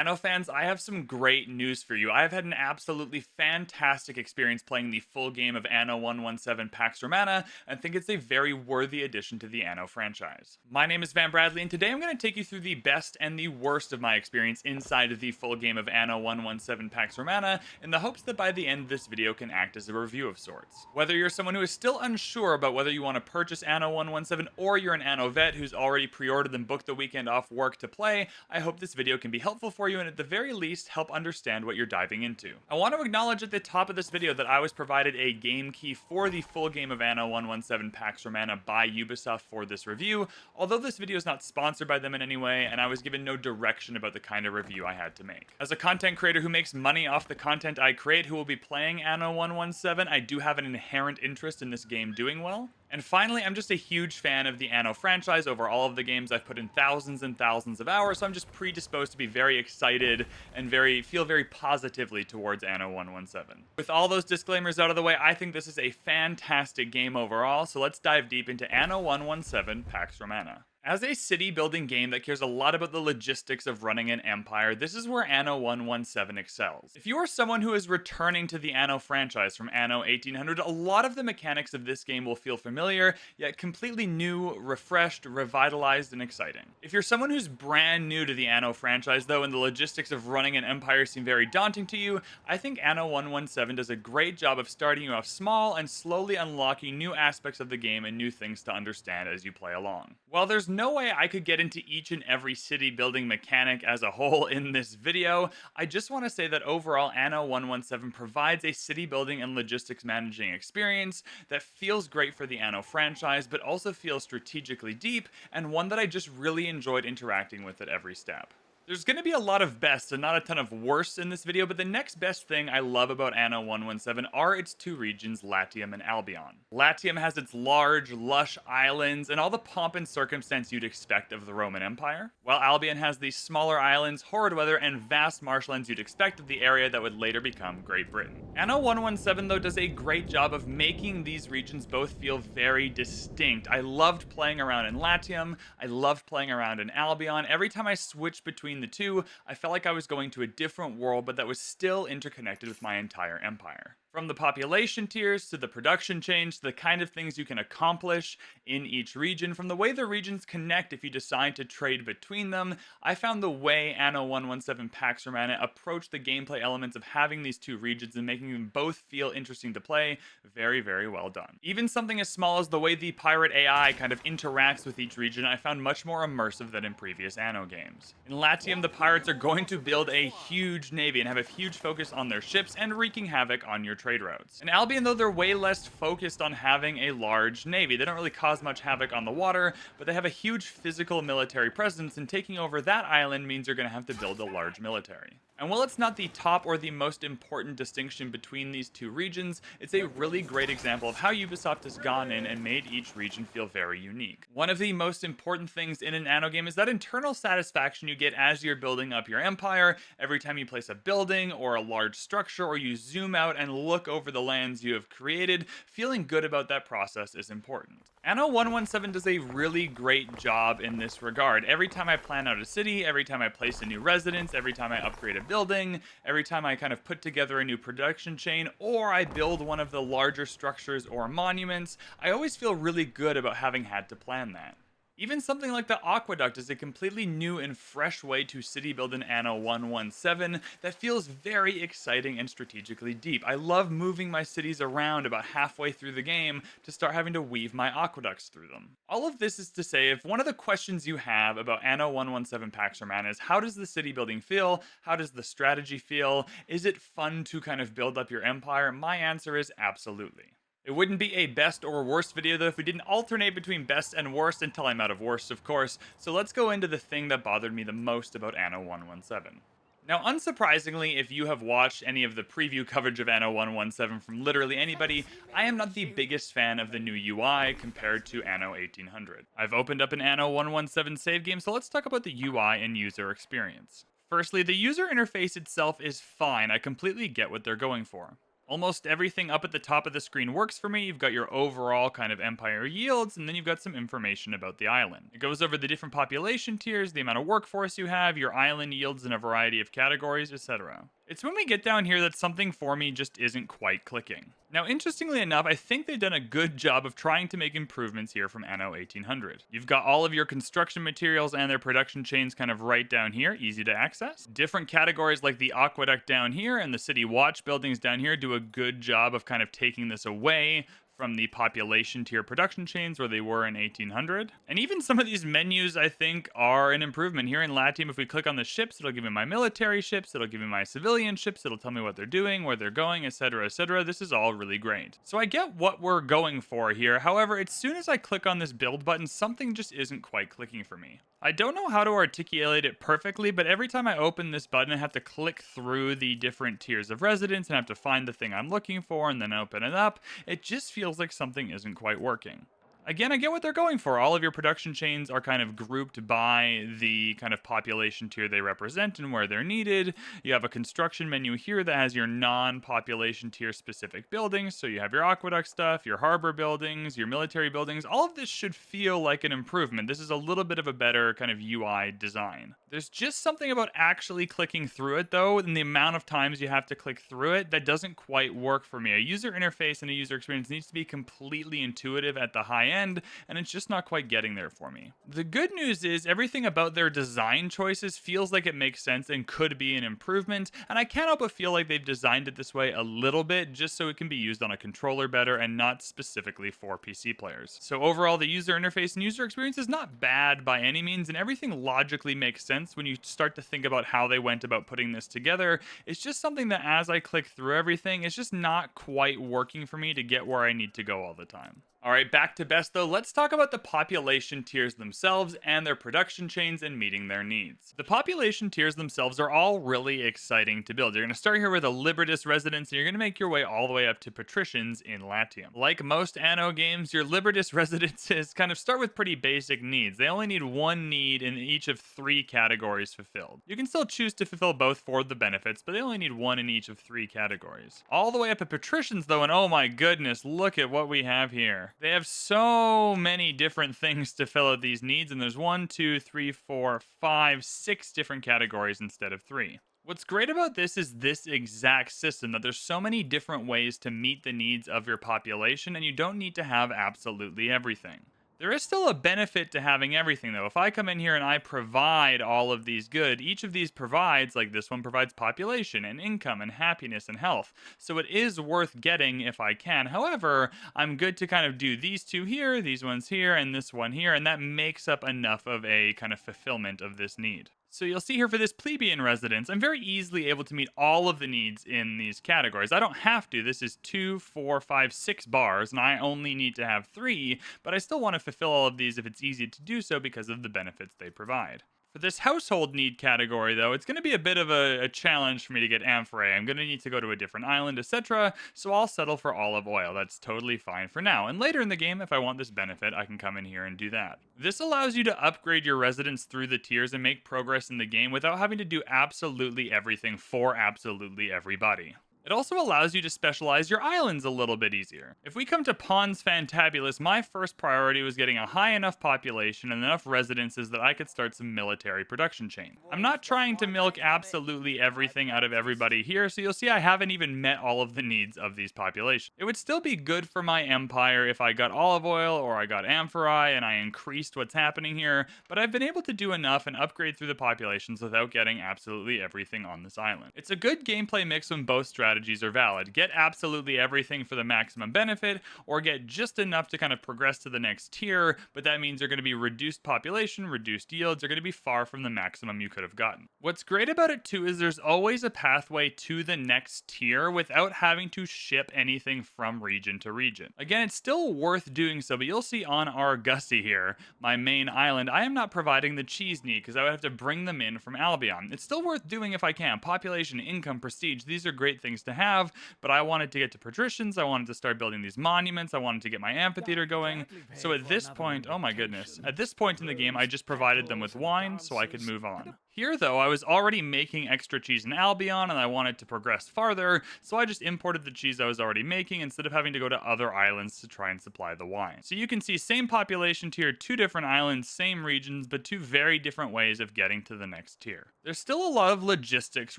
Anno fans, I have some great news for you. I've had an absolutely fantastic experience playing the full game of Anno 117 Pax Romana, and think it's a very worthy addition to the Anno franchise. My name is Van Bradley, and today I'm going to take you through the best and the worst of my experience inside of the full game of Anno 117 Pax Romana, in the hopes that by the end this video can act as a review of sorts. Whether you're someone who is still unsure about whether you want to purchase Anno 117, or you're an Anno vet who's already pre-ordered and booked the weekend off work to play, I hope this video can be helpful for you and at the very least help understand what you're diving into. I want to acknowledge at the top of this video that I was provided a game key for the full game of Anno 117 Pax Romana by Ubisoft for this review, although this video is not sponsored by them in any way and I was given no direction about the kind of review I had to make. As a content creator who makes money off the content I create who will be playing Anno 117, I do have an inherent interest in this game doing well. And finally, I'm just a huge fan of the Anno franchise over all of the games. I've put in thousands and thousands of hours, so I'm just predisposed to be very excited and feel very positively towards Anno 117. With all those disclaimers out of the way, I think this is a fantastic game overall, so let's dive deep into Anno 117 Pax Romana. As a city-building game that cares a lot about the logistics of running an empire, this is where Anno 117 excels. If you are someone who is returning to the Anno franchise from Anno 1800, a lot of the mechanics of this game will feel familiar, yet completely new, refreshed, revitalized, and exciting. If you're someone who's brand new to the Anno franchise, though, and the logistics of running an empire seem very daunting to you, I think Anno 117 does a great job of starting you off small and slowly unlocking new aspects of the game and new things to understand as you play along. While there's no way I could get into each and every city building mechanic as a whole in this video, I just want to say that overall Anno 117 provides a city building and logistics managing experience that feels great for the Anno franchise, but also feels strategically deep, and one that I just really enjoyed interacting with at every step. There's going to be a lot of bests and not a ton of worsts in this video, but the next best thing I love about Anno 117 are its two regions, Latium and Albion. Latium has its large, lush islands and all the pomp and circumstance you'd expect of the Roman Empire, while Albion has these smaller islands, horrid weather, and vast marshlands you'd expect of the area that would later become Great Britain. Anno 117, though, does a great job of making these regions both feel very distinct. I loved playing around in Latium, I loved playing around in Albion. Every time I switched between the two, I felt like I was going to a different world, but that was still interconnected with my entire empire. From the population tiers to the production chains to the kind of things you can accomplish in each region, from the way the regions connect if you decide to trade between them, I found the way Anno 117 Pax Romana approached the gameplay elements of having these two regions and making them both feel interesting to play very, very well done. Even something as small as the way the pirate AI kind of interacts with each region I found much more immersive than in previous Anno games. In Latium, the pirates are going to build a huge navy and have a huge focus on their ships and wreaking havoc on your trade routes. In Albion, though, they're way less focused on having a large navy. They don't really cause much havoc on the water, but they have a huge physical military presence, and taking over that island means you're going to have to build a large military. And while it's not the top or the most important distinction between these two regions, it's a really great example of how Ubisoft has gone in and made each region feel very unique. One of the most important things in an Anno game is that internal satisfaction you get as you're building up your empire. Every time you place a building or a large structure, or you zoom out and look over the lands you have created, feeling good about that process is important. Anno 117 does a really great job in this regard. Every time I plan out a city, every time I place a new residence, every time I upgrade a building, every time I kind of put together a new production chain, or I build one of the larger structures or monuments, I always feel really good about having had to plan that. Even something like the aqueduct is a completely new and fresh way to city build in Anno 117 that feels very exciting and strategically deep. I love moving my cities around about halfway through the game to start having to weave my aqueducts through them. All of this is to say, if one of the questions you have about Anno 117 Pax Romana is how does the city building feel? How does the strategy feel? Is it fun to kind of build up your empire? My answer is absolutely. It wouldn't be a best or worst video though if we didn't alternate between best and worst until I'm out of worst, of course, so let's go into the thing that bothered me the most about Anno 117. Now, unsurprisingly, if you have watched any of the preview coverage of Anno 117 from literally anybody, I am not the biggest fan of the new UI compared to Anno 1800. I've opened up an Anno 117 save game, so let's talk about the UI and user experience. Firstly, the user interface itself is fine. I completely get what they're going for. Almost everything up at the top of the screen works for me. You've got your overall kind of empire yields, and then you've got some information about the island. It goes over the different population tiers, the amount of workforce you have, your island yields in a variety of categories, etc. It's when we get down here that something for me just isn't quite clicking. Now, interestingly enough, I think they've done a good job of trying to make improvements here from Anno 1800. You've got all of your construction materials and their production chains kind of right down here, easy to access. Different categories like the aqueduct down here and the city watch buildings down here do a good job of kind of taking this away from the population tier production chains where they were in 1800. And even some of these menus, I think, are an improvement. Here in Latium, if we click on the ships, it'll give me my military ships, it'll give me my civilian ships, it'll tell me what they're doing, where they're going, etc., etc. This is all really great. So I get what we're going for here. However, as soon as I click on this build button, something just isn't quite clicking for me. I don't know how to articulate it perfectly, but every time I open this button, I have to click through the different tiers of residence and have to find the thing I'm looking for and then open it up. It just feels like something isn't quite working. Again, I get what they're going for. All of your production chains are kind of grouped by the kind of population tier they represent and where they're needed. You have a construction menu here that has your non-population tier specific buildings. So you have your aqueduct stuff, your harbor buildings, your military buildings. All of this should feel like an improvement. This is a little bit of a better kind of UI design. There's just something about actually clicking through it, though, and the amount of times you have to click through it that doesn't quite work for me. A user interface and a user experience needs to be completely intuitive at the high end, and it's just not quite getting there for me. The good news is everything about their design choices feels like it makes sense and could be an improvement, and I can't help but feel like they've designed it this way a little bit just so it can be used on a controller better and not specifically for PC players. So overall, the user interface and user experience is not bad by any means, and everything logically makes sense when you start to think about how they went about putting this together. It's just something that as I click through everything, it's just not quite working for me to get where I need to go all the time. All right, back to best though, let's talk about the population tiers themselves and their production chains and meeting their needs. The population tiers themselves are all really exciting to build. You're going to start here with a Libertas residence, and you're going to make your way all the way up to patricians in Latium. Like most Anno games, your Libertas residences kind of start with pretty basic needs. They only need one need in each of 3 categories fulfilled. You can still choose to fulfill both for the benefits, but they only need one in each of 3 categories. All the way up at patricians though, and oh my goodness, look at what we have here. They have so many different things to fill out these needs, and there's 1, 2, 3, 4, 5, 6 different categories instead of 3. What's great about this is this exact system, that there's so many different ways to meet the needs of your population, and you don't need to have absolutely everything. There is still a benefit to having everything, though. If I come in here and I provide all of these good, each of these provides, like this one provides population and income and happiness and health. So it is worth getting if I can. However, I'm good to kind of do these 2 here, these ones here, and this one here, and that makes up enough of a kind of fulfillment of this need. So you'll see here for this plebeian residence, I'm very easily able to meet all of the needs in these categories. I don't have to. This is 2, 4, 5, 6 bars, and I only need to have 3, but I still want to fulfill all of these if it's easy to do so because of the benefits they provide. For this household need category, though, it's going to be a bit of a challenge for me to get amphorae. I'm going to need to go to a different island, etc., so I'll settle for olive oil. That's totally fine for now. And later in the game, if I want this benefit, I can come in here and do that. This allows you to upgrade your residence through the tiers and make progress in the game without having to do absolutely everything for absolutely everybody. It also allows you to specialize your islands a little bit easier. If we come to Pons Fantabulous, my first priority was getting a high enough population and enough residences that I could start some military production chain. I'm not trying to milk absolutely everything out of everybody here, so you'll see I haven't even met all of the needs of these populations. It would still be good for my empire if I got olive oil or I got amphorae and I increased what's happening here, but I've been able to do enough and upgrade through the populations without getting absolutely everything on this island. It's a good gameplay mix when both strategies are valid. Get absolutely everything for the maximum benefit, or get just enough to kind of progress to the next tier, but that means they're going to be reduced population, reduced yields, they're going to be far from the maximum you could have gotten. What's great about it too is there's always a pathway to the next tier without having to ship anything from region to region. Again, it's still worth doing so, but you'll see on our Gussie here, my main island, I am not providing the cheese need because I would have to bring them in from Albion. It's still worth doing if I can. Population, income, prestige, these are great things to have, but I wanted to get to patricians, I wanted to start building these monuments, I wanted to get my amphitheater going. So at this point, oh my goodness, at this point in the game, I just provided them with wine so I could move on. Here, though, I was already making extra cheese in Albion and I wanted to progress farther, so I just imported the cheese I was already making instead of having to go to other islands to try and supply the wine. So you can see same population tier, two different islands, same regions, but two very different ways of getting to the next tier. There's still a lot of logistics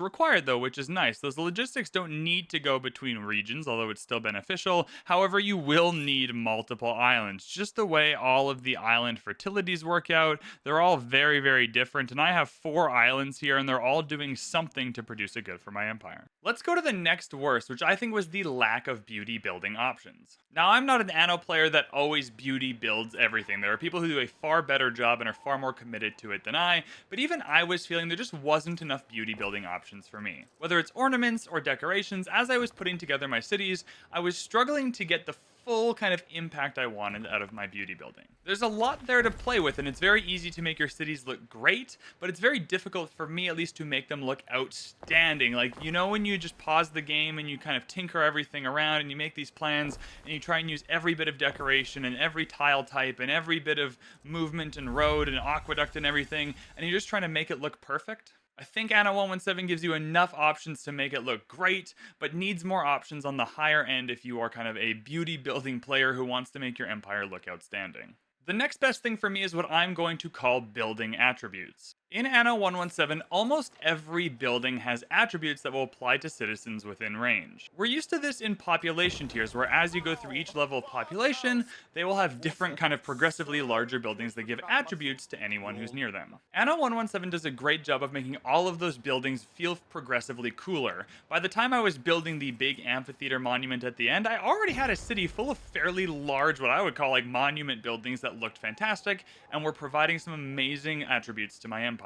required though, which is nice. Those logistics don't need to go between regions, although it's still beneficial. However, you will need multiple islands. Just the way all of the island fertilities work out, they're all very, very different, and I have 4 islands here, and they're all doing something to produce a good for my empire. Let's go to the next worst, which I think was the lack of beauty building options. Now, I'm not an Anno player that always beauty builds everything. There are people who do a far better job and are far more committed to it than I, but even I was feeling there just wasn't enough beauty building options for me. Whether it's ornaments or decorations, as I was putting together my cities, I was struggling to get the full kind of impact I wanted out of my beauty building. There's a lot there to play with, and it's very easy to make your cities look great, but it's very difficult for me at least to make them look outstanding. Like, you know, when you just pause the game and you kind of tinker everything around and you make these plans and you try and use every bit of decoration and every tile type and every bit of movement and road and aqueduct and everything, and you're just trying to make it look perfect? I think Anno 117 gives you enough options to make it look great, but needs more options on the higher end if you are kind of a beauty building player who wants to make your empire look outstanding. The next best thing for me is what I'm going to call building attributes. In Anno 117, almost every building has attributes that will apply to citizens within range. We're used to this in population tiers, where as you go through each level of population, they will have different kind of progressively larger buildings that give attributes to anyone who's near them. Anno 117 does a great job of making all of those buildings feel progressively cooler. By the time I was building the big amphitheater monument at the end, I already had a city full of fairly large, what I would call like monument buildings that looked fantastic, and were providing some amazing attributes to my empire.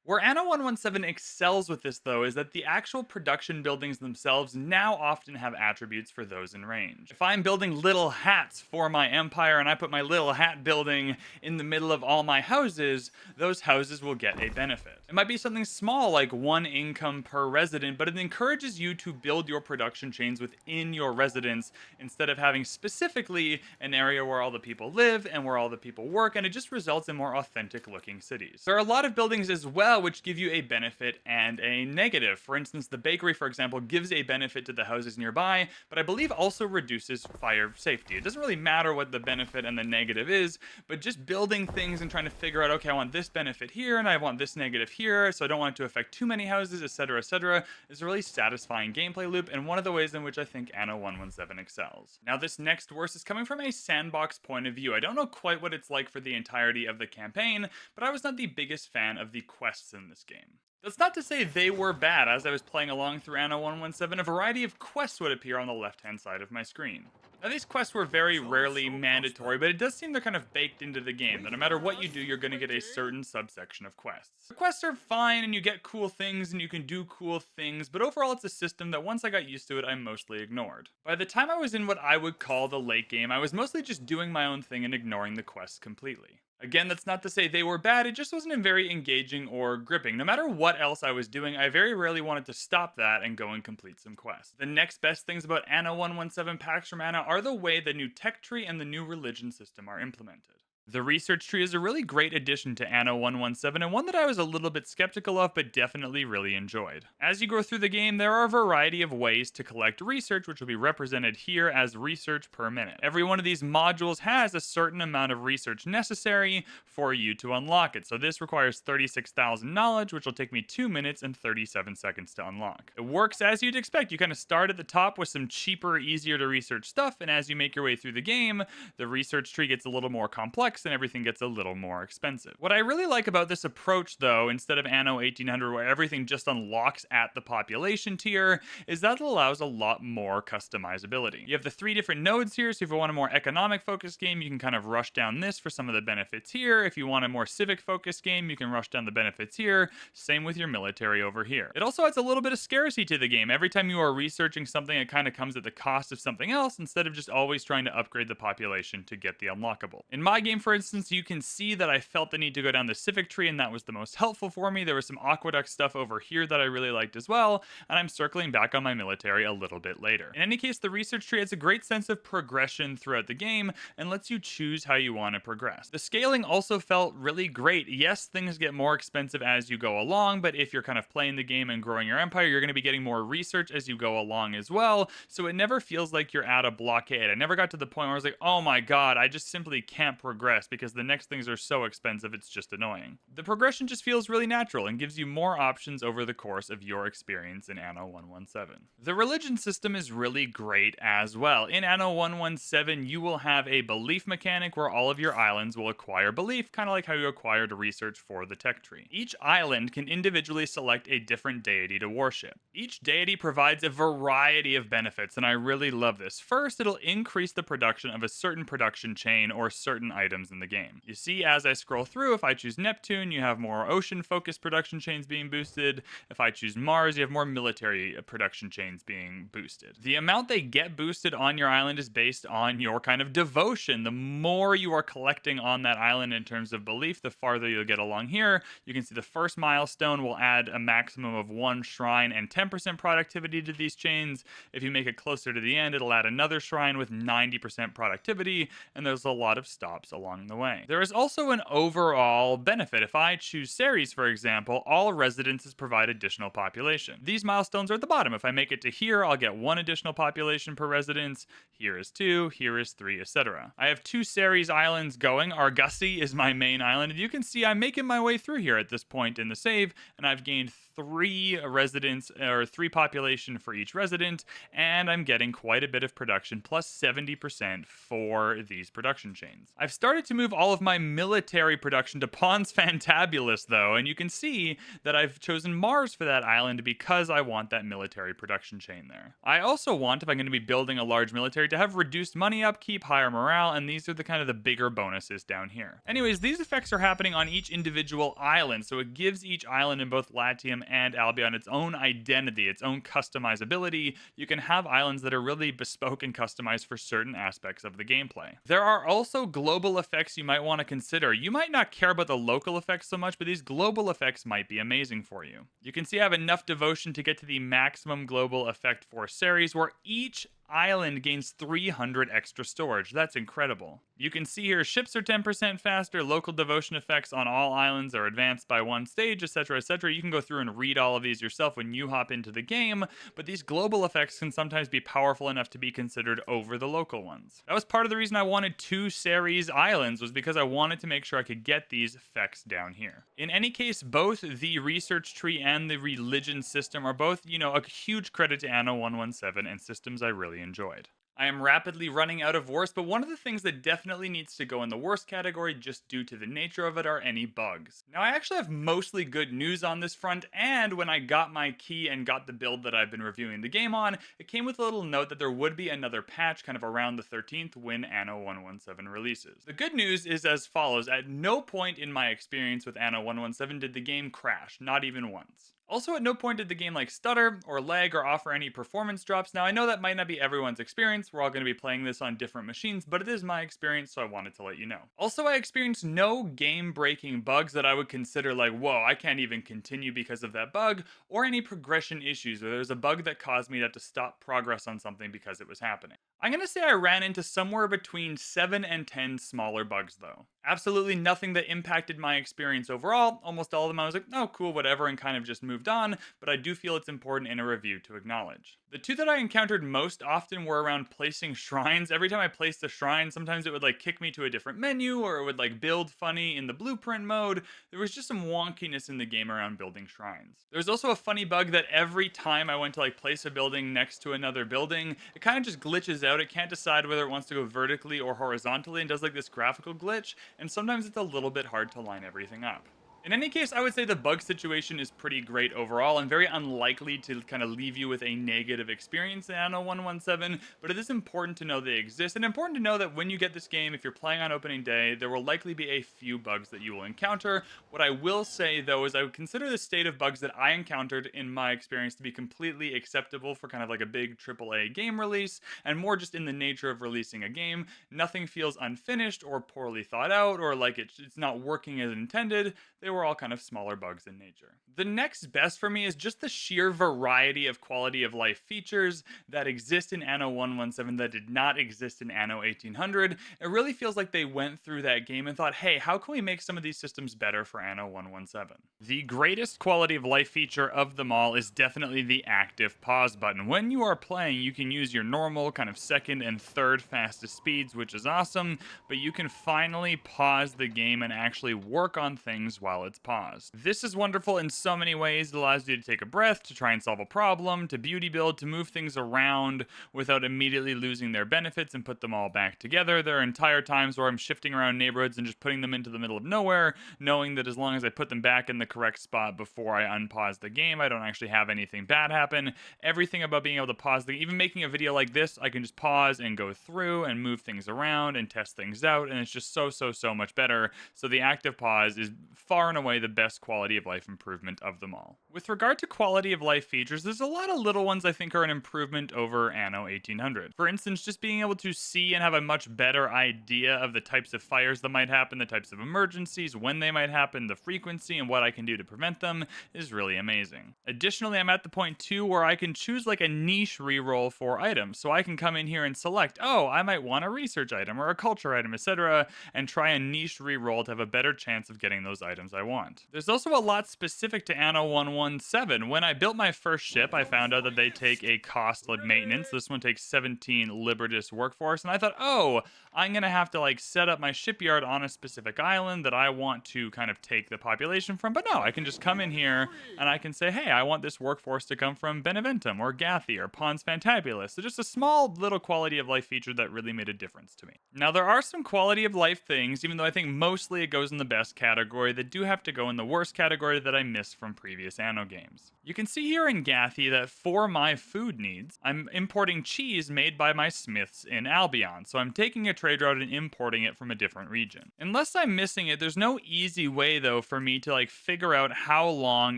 Where Anno 117 excels with this, though, is that the actual production buildings themselves now often have attributes for those in range. If I'm building little hats for my empire and I put my little hat building in the middle of all my houses, those houses will get a benefit. It might be something small like 1 income per resident, but it encourages you to build your production chains within your residence instead of having specifically an area where all the people live and where all the people work, and it just results in more authentic looking cities. There are a lot of buildings as well which give you a benefit and a negative. For instance, the bakery, for example, gives a benefit to the houses nearby, but I believe also reduces fire safety. It doesn't really matter what the benefit and the negative is, but just building things and trying to figure out, okay, I want this benefit here and I want this negative here, so I don't want it to affect too many houses, etc., is a really satisfying gameplay loop, and one of the ways in which I think Anno 117 excels. Now, this next worst is coming from a sandbox point of view. I don't know quite what it's like for the entirety of the campaign, but I was not the biggest fan of the quests in this game. That's not to say they were bad. As I was playing along through Anno 117, a variety of quests would appear on the left-hand side of my screen. Now, these quests were very rarely mandatory, but it does seem they're kind of baked into the game, that no matter what you do, you're going to get a certain subsection of quests. The quests are fine, and you get cool things, and you can do cool things, but overall it's a system that once I got used to it, I mostly ignored. By the time I was in what I would call the late game, I was mostly just doing my own thing and ignoring the quests completely. Again, that's not to say they were bad, it just wasn't very engaging or gripping. No matter what else I was doing, I very rarely wanted to stop that and go and complete some quests. The next best things about Anno 117 Pax Romana are the way the new tech tree and the new religion system are implemented. The research tree is a really great addition to Anno 117, and one that I was a little bit skeptical of, but definitely really enjoyed. As you go through the game, there are a variety of ways to collect research, which will be represented here as research per minute. Every one of these modules has a certain amount of research necessary for you to unlock it. So this requires 36,000 knowledge, which will take me 2 minutes and 37 seconds to unlock. It works as you'd expect. You kind of start at the top with some cheaper, easier to research stuff, and as you make your way through the game, the research tree gets a little more complex and everything gets a little more expensive. What I really like about this approach, though, instead of Anno 1800 where everything just unlocks at the population tier, is that it allows a lot more customizability. You have the 3 different nodes here, so if you want a more economic focused game, you can kind of rush down this for some of the benefits here. If you want a more civic focused game, you can rush down the benefits here. Same with your military over here. It also adds a little bit of scarcity to the game. Every time you are researching something, it kind of comes at the cost of something else instead of just always trying to upgrade the population to get the unlockable. In my game, for instance, you can see that I felt the need to go down the civic tree, and that was the most helpful for me. There was some aqueduct stuff over here that I really liked as well, and I'm circling back on my military a little bit later. In any case, the research tree has a great sense of progression throughout the game and lets you choose how you want to progress. The scaling also felt really great. Yes, things get more expensive as you go along, but if you're kind of playing the game and growing your empire, you're going to be getting more research as you go along as well, so it never feels like you're at a blockade. I never got to the point where I was like, oh my god, I just simply can't progress because the next things are so expensive, it's just annoying. The progression just feels really natural and gives you more options over the course of your experience in Anno 117. The religion system is really great as well. In Anno 117, you will have a belief mechanic where all of your islands will acquire belief, kind of like how you acquired research for the tech tree. Each island can individually select a different deity to worship. Each deity provides a variety of benefits, and I really love this. First, it'll increase the production of a certain production chain or certain items in the game. You see, as I scroll through, if I choose Neptune, you have more ocean-focused production chains being boosted. If I choose Mars, you have more military production chains being boosted. The amount they get boosted on your island is based on your kind of devotion. The more you are collecting on that island in terms of belief, the farther you'll get along here. You can see the first milestone will add a maximum of 1 shrine and 10% productivity to these chains. If you make it closer to the end, it'll add another shrine with 90% productivity, and there's a lot of stops along the way. There is also an overall benefit. If I choose Ceres, for example, all residences provide additional population. These milestones are at the bottom. If I make it to here, I'll get 1 additional population per residence. Here is 2, here is 3, etc. I have 2 Ceres islands going. Argosy is my main island, and you can see I'm making my way through here at this point in the save, and I've gained 3 residents, or 3 population for each resident, and I'm getting quite a bit of production, plus 70% for these production chains. I've started to move all of my military production to Pons Fantabulous, though, and you can see that I've chosen Mars for that island because I want that military production chain there. I also want, if I'm going to be building a large military, to have reduced money upkeep, higher morale, and these are the kind of the bigger bonuses down here. Anyways, these effects are happening on each individual island, so it gives each island in both Latium and Albion its own identity, its own customizability. You can have islands that are really bespoke and customized for certain aspects of the gameplay. There are also global effects you might want to consider. You might not care about the local effects so much, but these global effects might be amazing for you. You can see I have enough devotion to get to the maximum global effect for Ceres, where each island gains 300 extra storage. That's incredible. You can see here ships are 10% faster, local devotion effects on all islands are advanced by 1 stage, etc., etc. You can go through and read all of these yourself when you hop into the game, but these global effects can sometimes be powerful enough to be considered over the local ones. That was part of the reason I wanted 2 Ceres islands, was because I wanted to make sure I could get these effects down here. In any case, both the research tree and the religion system are both, a huge credit to Anno 117 and systems I really enjoyed. I am rapidly running out of worst, but one of the things that definitely needs to go in the worst category just due to the nature of it are any bugs. Now, I actually have mostly good news on this front, and when I got my key and got the build that I've been reviewing the game on, it came with a little note that there would be another patch kind of around the 13th when Anno 117 releases. The good news is as follows: at no point in my experience with Anno 117 did the game crash, not even once. Also, at no point did the game stutter or lag or offer any performance drops. Now, I know that might not be everyone's experience. We're all going to be playing this on different machines, but it is my experience, so I wanted to let you know. Also, I experienced no game-breaking bugs that I would consider whoa, I can't even continue because of that bug, or any progression issues where there's a bug that caused me to have to stop progress on something because it was happening. I'm going to say I ran into somewhere between 7 and 10 smaller bugs, though. Absolutely nothing that impacted my experience overall. Almost all of them I was like, oh, cool, whatever, and kind of just moved on, but I do feel it's important in a review to acknowledge. The 2 that I encountered most often were around placing shrines. Every time I placed a shrine, sometimes it would kick me to a different menu, or it would build funny in the blueprint mode. There was just some wonkiness in the game around building shrines. There's also a funny bug that every time I went to place a building next to another building, it kind of just glitches out. It can't decide whether it wants to go vertically or horizontally and does this graphical glitch, and sometimes it's a little bit hard to line everything up. In any case, I would say the bug situation is pretty great overall and very unlikely to kind of leave you with a negative experience in Anno 117, but it is important to know they exist and important to know that when you get this game, if you're playing on opening day, there will likely be a few bugs that you will encounter. What I will say though is I would consider the state of bugs that I encountered in my experience to be completely acceptable for kind of like a big AAA game release and more just in the nature of releasing a game. Nothing feels unfinished or poorly thought out or like it's not working as intended. They were all kind of smaller bugs in nature. The next best for me is just the sheer variety of quality of life features that exist in Anno 117 that did not exist in Anno 1800. It really feels like they went through that game and thought, hey, how can we make some of these systems better for Anno 117? The greatest quality of life feature of them all is definitely the active pause button. When you are playing, you can use your normal kind of second and third fastest speeds, which is awesome, but you can finally pause the game and actually work on things while it's paused. This is wonderful in so many ways. It allows you to take a breath, to try and solve a problem, to beauty build, to move things around without immediately losing their benefits and put them all back together. There are entire times where I'm shifting around neighborhoods and just putting them into the middle of nowhere, knowing that as long as I put them back in the correct spot before I unpause the game, I don't actually have anything bad happen. Everything about being able to pause even making a video like this, I can just pause and go through and move things around and test things out, and it's just so much better. So the active pause is far and away the best quality of life improvement of them all. With regard to quality of life features, there's a lot of little ones I think are an improvement over Anno 1800. For instance, just being able to see and have a much better idea of the types of fires that might happen, the types of emergencies, when they might happen, the frequency, and what I can do to prevent them is really amazing. Additionally, I'm at the point too where I can choose like a niche reroll for items. So I can come in here and select, oh, I might want a research item or a culture item, etc., and try a niche reroll to have a better chance of getting those items I want. There's also a lot specific to Anno 117. When I built my first ship, I found out that they take a cost like maintenance. This one takes 17 Libertus workforce, and I thought, oh, I'm gonna have to like set up my shipyard on a specific island that I want to kind of take the population from. But no, I can just come in here and I can say, hey, I want this workforce to come from Beneventum or Gathi or Pons Fantabulous. So just a small little quality of life feature that really made a difference to me. Now there are some quality of life things, even though I think mostly it goes in the best category, that do have to go in the worst category that I missed from previous Anno games. You can see here in Gathi that for my food needs, I'm importing cheese made by my smiths in Albion. So I'm taking a trade route and importing it from a different region. Unless I'm missing it, there's no easy way though for me to like figure out how long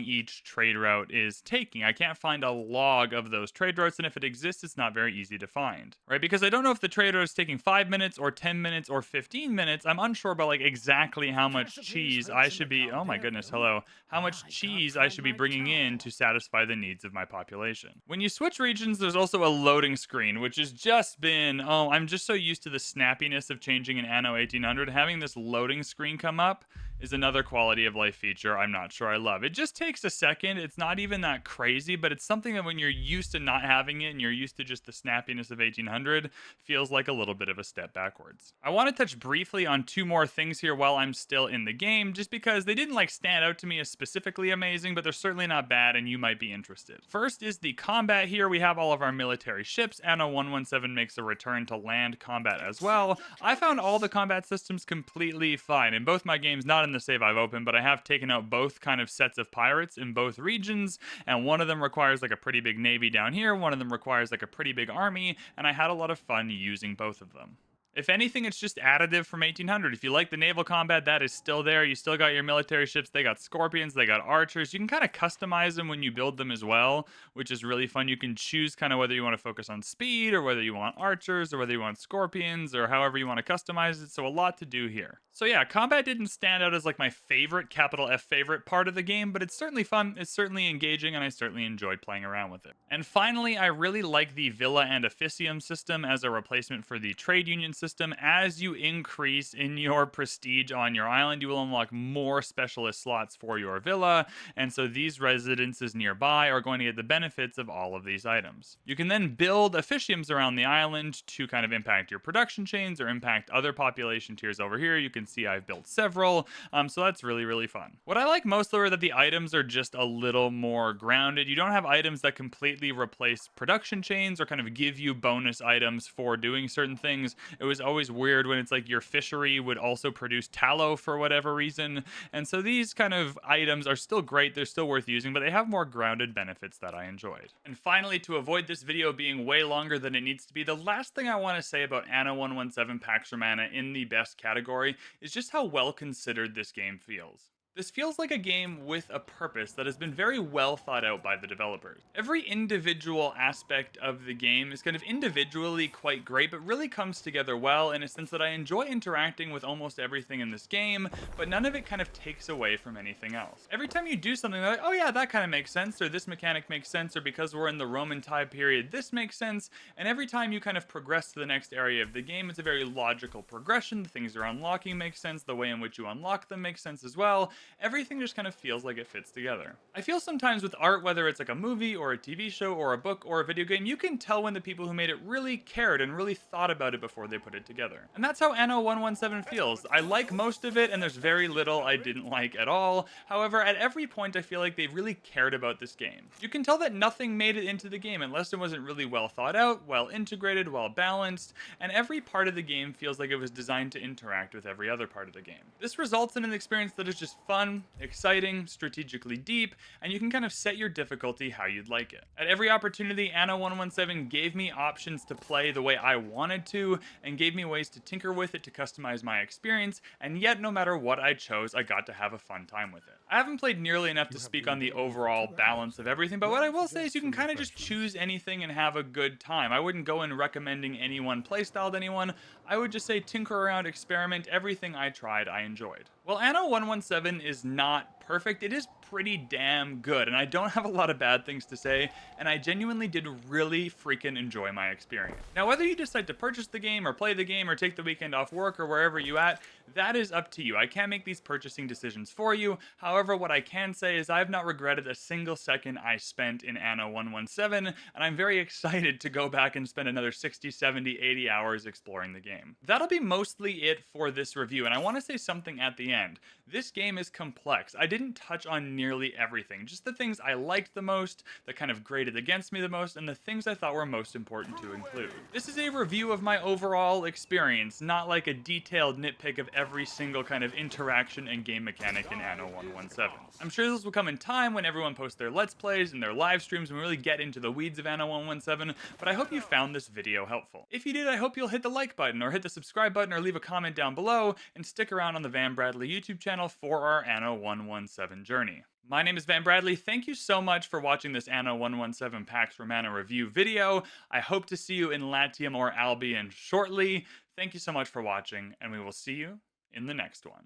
each trade route is taking. I can't find a log of those trade routes, and if it exists, it's not very easy to find, right? Because I don't know if the trade route is taking 5 minutes or 10 minutes or 15 minutes. I'm unsure about like exactly how much cheese I should be, oh my goodness, hello, how much cheese I should be bringing in to satisfy the needs of my population. When you switch regions, there's also a loading screen, which has just been, oh, I'm just so used to the snappiness of changing in Anno 1800. Having this loading screen come up is another quality of life feature I'm not sure I love. It just takes a second. It's not even that crazy, but it's something that when you're used to not having it and you're used to just the snappiness of 1800, feels like a little bit of a step backwards. I want to touch briefly on two more things here while I'm still in the game, just because they didn't like stand out to me as specifically amazing, but they're certainly not bad and you might be interested. First is the combat here. We have all of our military ships. Anno 117 makes a return to land combat as well. I found all the combat systems completely fine in both my games, not in the save I've opened, but I have taken out both kind of sets of pirates in both regions, and one of them requires like a pretty big navy down here, one of them requires like a pretty big army, and I had a lot of fun using both of them. If anything, it's just additive from 1800. If you like the naval combat, that is still there. You still got your military ships. They got scorpions. They got archers. You can kind of customize them when you build them as well, which is really fun. You can choose kind of whether you want to focus on speed or whether you want archers or whether you want scorpions or however you want to customize it. So a lot to do here. So yeah, combat didn't stand out as like my favorite, capital F favorite part of the game, but it's certainly fun. It's certainly engaging, and I certainly enjoyed playing around with it. And finally, I really like the Villa and Officium system as a replacement for the trade union system. As you increase in your prestige on your island, you will unlock more specialist slots for your villa, and so these residences nearby are going to get the benefits of all of these items. You can then build officiums around the island to kind of impact your production chains or impact other population tiers over here. You can see I've built several, so that's really fun. What I like most though are that the items are just a little more grounded. You don't have items that completely replace production chains or kind of give you bonus items for doing certain things. It was was always weird when it's like your fishery would also produce tallow for whatever reason. And so these kind of items are still great, they're still worth using, but they have more grounded benefits that I enjoyed. And finally, to avoid this video being way longer than it needs to be, the last thing I want to say about Anno 117 Pax Romana in the best category is just how well considered this game feels. This feels like a game with a purpose that has been very well thought out by the developers. Every individual aspect of the game is kind of individually quite great, but really comes together well in a sense that I enjoy interacting with almost everything in this game, but none of it kind of takes away from anything else. Every time you do something like, oh yeah, that kind of makes sense, or this mechanic makes sense, or because we're in the Roman time period, this makes sense, and every time you kind of progress to the next area of the game, it's a very logical progression. The things you're unlocking make sense, the way in which you unlock them makes sense as well. Everything just kind of feels like it fits together. I feel sometimes with art, whether it's like a movie or a TV show or a book or a video game, you can tell when the people who made it really cared and really thought about it before they put it together. And that's how Anno 117 feels. I like most of it, and there's very little I didn't like at all. However, at every point I feel like they really cared about this game. You can tell that nothing made it into the game unless it wasn't really well thought out, well integrated, well balanced, and every part of the game feels like it was designed to interact with every other part of the game. This results in an experience that is just fun, exciting, strategically deep, and you can kind of set your difficulty how you'd like it. At every opportunity, Anno 117 gave me options to play the way I wanted to, and gave me ways to tinker with it to customize my experience, and yet no matter what I chose, I got to have a fun time with it. I haven't played nearly enough to speak on the overall balance of everything, but what I will say is you can kind of just choose anything and have a good time. I wouldn't go in recommending any one playstyle to anyone. I would just say tinker around, experiment, everything I tried I enjoyed. Well, Anno 117 is not perfect. It is pretty damn good, and I don't have a lot of bad things to say, and I genuinely did really freaking enjoy my experience. Now, whether you decide to purchase the game or play the game or take the weekend off work or wherever you at, that is up to you. I can't make these purchasing decisions for you. However, what I can say is I've not regretted a single second I spent in Anno 117, and I'm very excited to go back and spend another 60, 70, 80 hours exploring the game. That'll be mostly it for this review, and I want to say something at the end. This game is complex. I didn't touch on nearly everything, just the things I liked the most, that kind of graded against me the most, and the things I thought were most important to include. This is a review of my overall experience, not like a detailed nitpick of every single kind of interaction and game mechanic in Anno 117. I'm sure this will come in time when everyone posts their Let's Plays and their live streams and we really get into the weeds of Anno 117, but I hope you found this video helpful. If you did, I hope you'll hit the like button or hit the subscribe button or leave a comment down below, and stick around on the Van Bradley YouTube channel for our Anno 117 journey. My name is Van Bradley. Thank you so much for watching this Anno 117 Pax Romana review video. I hope to see you in Latium or Albion shortly. Thank you so much for watching, and we will see you in the next one.